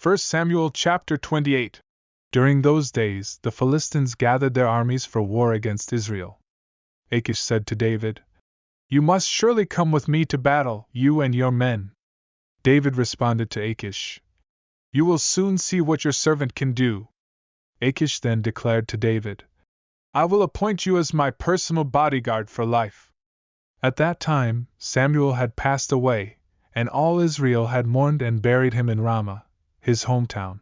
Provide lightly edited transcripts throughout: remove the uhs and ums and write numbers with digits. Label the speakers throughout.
Speaker 1: 1 Samuel chapter 28. During those days, the Philistines gathered their armies for war against Israel. Achish said to David, "You must surely come with me to battle, you and your men." David responded to Achish, "You will soon see what your servant can do." Achish then declared to David, "I will appoint you as my personal bodyguard for life." At that time, Samuel had passed away, and all Israel had mourned and buried him in Ramah, his hometown.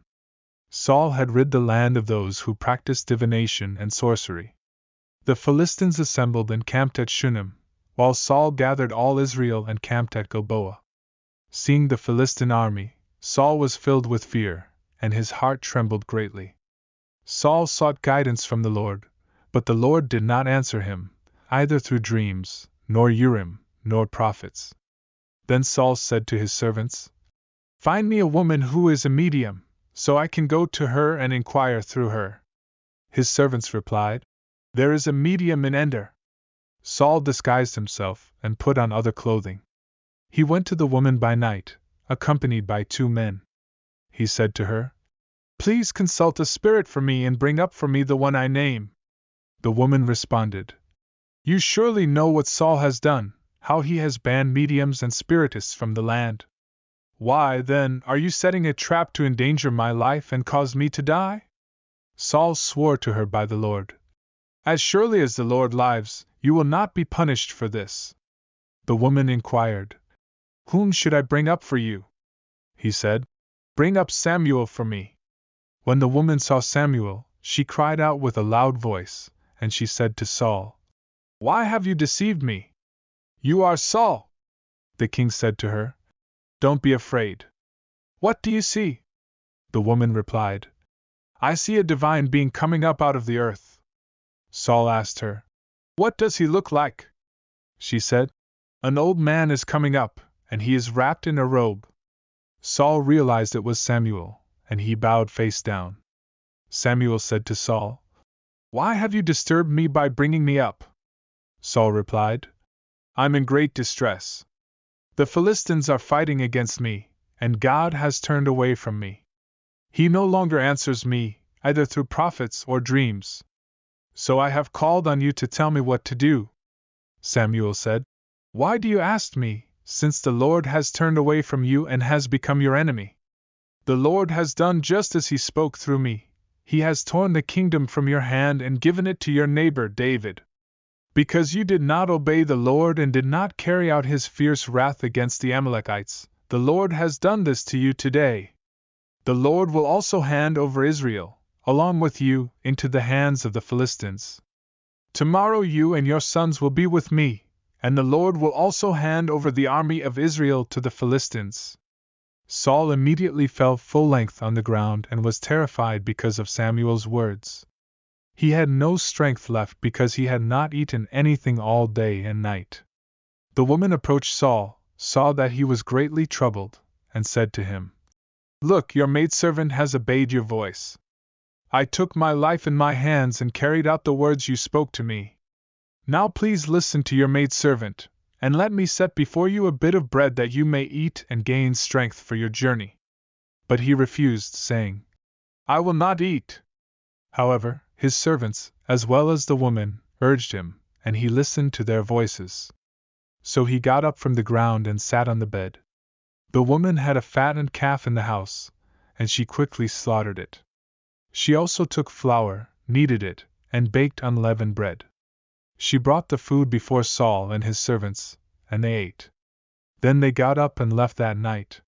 Speaker 1: Saul had rid the land of those who practiced divination and sorcery. The Philistines assembled and camped at Shunem, while Saul gathered all Israel and camped at Gilboa. Seeing the Philistine army, Saul was filled with fear, and his heart trembled greatly. Saul sought guidance from the Lord, but the Lord did not answer him, either through dreams, nor Urim, nor prophets. Then Saul said to his servants, "Find me a woman who is a medium, so I can go to her and inquire through her." His servants replied, "There is a medium in Endor." Saul disguised himself and put on other clothing. He went to the woman by night, accompanied by 2 men. He said to her, "Please consult a spirit for me and bring up for me the one I name." The woman responded, "You surely know what Saul has done, how he has banned mediums and spiritists from the land. Why, then, are you setting a trap to endanger my life and cause me to die?" Saul swore to her by the Lord, "As surely as the Lord lives, you will not be punished for this." The woman inquired, "Whom should I bring up for you?" He said, "Bring up Samuel for me." When the woman saw Samuel, she cried out with a loud voice, and she said to Saul, "Why have you deceived me? You are Saul." The king said to her, "Don't be afraid. What do you see?" The woman replied, "I see a divine being coming up out of the earth." Saul asked her, "What does he look like?" She said, "An old man is coming up, and he is wrapped in a robe." Saul realized it was Samuel, and he bowed face down. Samuel said to Saul, "Why have you disturbed me by bringing me up?" Saul replied, "I'm in great distress. The Philistines are fighting against me, and God has turned away from me. He no longer answers me, either through prophets or dreams. So I have called on you to tell me what to do." Samuel said, "Why do you ask me, since the Lord has turned away from you and has become your enemy? The Lord has done just as he spoke through me. He has torn the kingdom from your hand and given it to your neighbor David. Because you did not obey the Lord and did not carry out his fierce wrath against the Amalekites, the Lord has done this to you today. The Lord will also hand over Israel, along with you, into the hands of the Philistines. Tomorrow you and your sons will be with me, and the Lord will also hand over the army of Israel to the Philistines." Saul immediately fell full length on the ground and was terrified because of Samuel's words. He had no strength left because he had not eaten anything all day and night. The woman approached Saul, saw that he was greatly troubled, and said to him, "Look, your maidservant has obeyed your voice. I took my life in my hands and carried out the words you spoke to me. Now please listen to your maidservant, and let me set before you a bit of bread that you may eat and gain strength for your journey." But he refused, saying, "I will not eat." However, his servants, as well as the woman, urged him, and he listened to their voices. So he got up from the ground and sat on the bed. The woman had a fattened calf in the house, and she quickly slaughtered it. She also took flour, kneaded it, and baked unleavened bread. She brought the food before Saul and his servants, and they ate. Then they got up and left that night.